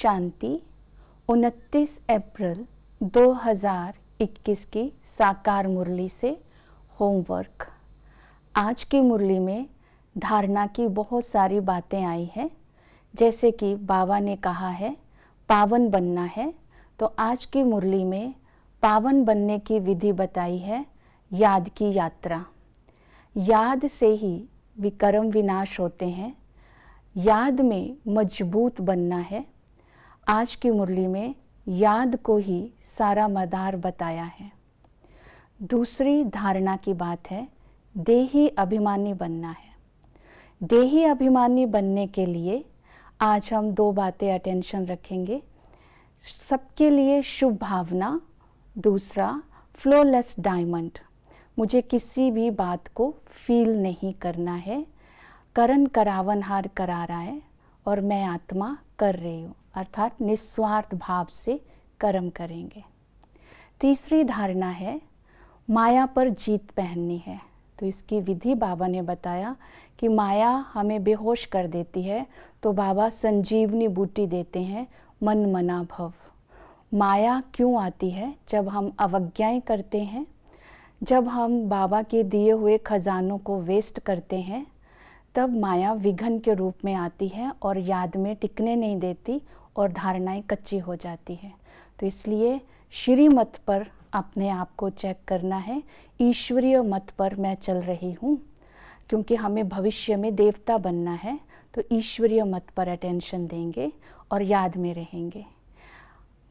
शांति। 29 अप्रैल 2021 की साकार मुरली से होमवर्क। आज की मुरली में धारणा की बहुत सारी बातें आई हैं, जैसे कि बाबा ने कहा है पावन बनना है, तो आज की मुरली में पावन बनने की विधि बताई है। याद की यात्रा। याद से ही विकर्म विनाश होते हैं, याद में मजबूत बनना है। आज की मुरली में याद को ही सारा मदार बताया है। दूसरी धारणा की बात है देही अभिमानी बनना है। देही अभिमानी बनने के लिए आज हम दो बातें अटेंशन रखेंगे। सबके लिए शुभ भावना, दूसरा फ्लोलेस डायमंड। मुझे किसी भी बात को फील नहीं करना है। करण करावनहार करा रहा है और मैं आत्मा कर रही हूँ, अर्थात निस्वार्थ भाव से कर्म करेंगे। तीसरी धारणा है माया पर जीत पहननी है। तो इसकी विधि बाबा ने बताया कि माया हमें बेहोश कर देती है, तो बाबा संजीवनी बूटी देते हैं, मन मना भव। माया क्यों आती है? जब हम अवज्ञाएं करते हैं, जब हम बाबा के दिए हुए खजानों को वेस्ट करते हैं, तब माया विघन के रूप में आती है और याद में टिकने नहीं देती और धारणाएं कच्ची हो जाती है। तो इसलिए श्रीमत पर अपने आप को चेक करना है, ईश्वरीय मत पर मैं चल रही हूँ, क्योंकि हमें भविष्य में देवता बनना है। तो ईश्वरीय मत पर अटेंशन देंगे और याद में रहेंगे।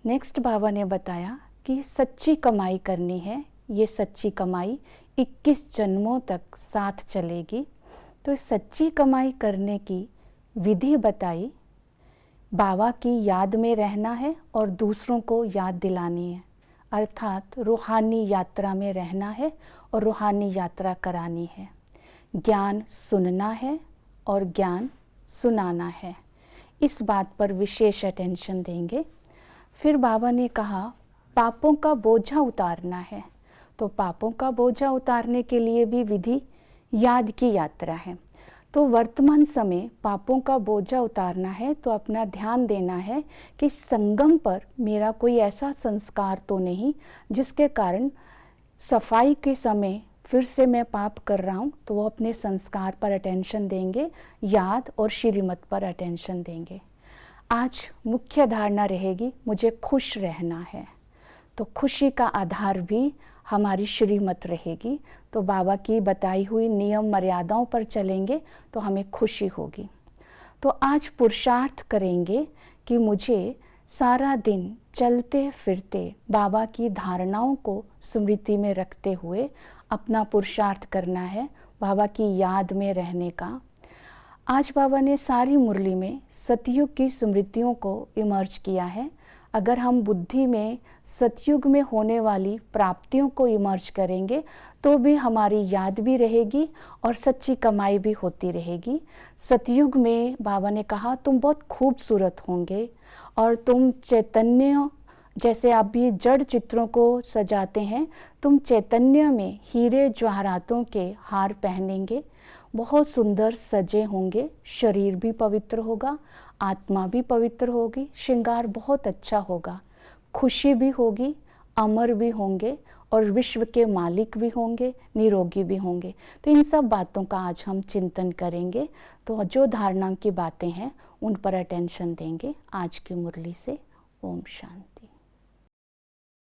नेक्स्ट बाबा ने बताया कि सच्ची कमाई करनी है। ये सच्ची कमाई 21 जन्मों तक साथ चलेगी। तो सच्ची कमाई करने की विधि बताई। बाबा की याद में रहना है और दूसरों को याद दिलानी है, अर्थात रूहानी यात्रा में रहना है और रूहानी यात्रा करानी है। ज्ञान सुनना है और ज्ञान सुनाना है। इस बात पर विशेष अटेंशन देंगे। फिर बाबा ने कहा पापों का बोझा उतारना है। तो पापों का बोझा उतारने के लिए भी विधि याद की यात्रा है। तो वर्तमान समय पापों का बोझा उतारना है, तो अपना ध्यान देना है कि संगम पर मेरा कोई ऐसा संस्कार तो नहीं जिसके कारण सफाई के समय फिर से मैं पाप कर रहा हूँ। तो वो अपने संस्कार पर अटेंशन देंगे, याद और श्रीमत पर अटेंशन देंगे। आज मुख्य धारणा रहेगी मुझे खुश रहना है। तो खुशी का आधार भी हमारी श्रीमत रहेगी। तो बाबा की बताई हुई नियम मर्यादाओं पर चलेंगे तो हमें खुशी होगी। तो आज पुरुषार्थ करेंगे कि मुझे सारा दिन चलते फिरते बाबा की धारणाओं को स्मृति में रखते हुए अपना पुरुषार्थ करना है, बाबा की याद में रहने का। आज बाबा ने सारी मुरली में सतयुग की स्मृतियों को इमर्ज किया है। अगर हम बुद्धि में सतयुग में होने वाली प्राप्तियों को इमर्ज करेंगे तो भी हमारी याद भी रहेगी और सच्ची कमाई भी होती रहेगी। सतयुग में बाबा ने कहा तुम बहुत खूबसूरत होंगे और तुम चैतन्य, जैसे आप भी जड़ चित्रों को सजाते हैं, तुम चैतन्य में हीरे जवाहरातों के हार पहनेंगे, बहुत सुंदर सजे होंगे, शरीर भी पवित्र होगा, आत्मा भी पवित्र होगी, श्रृंगार बहुत अच्छा होगा, खुशी भी होगी, अमर भी होंगे और विश्व के मालिक भी होंगे, निरोगी भी होंगे। तो इन सब बातों का आज हम चिंतन करेंगे। तो जो धारणा की बातें हैं उन पर अटेंशन देंगे आज की मुरली से। ओम शांति।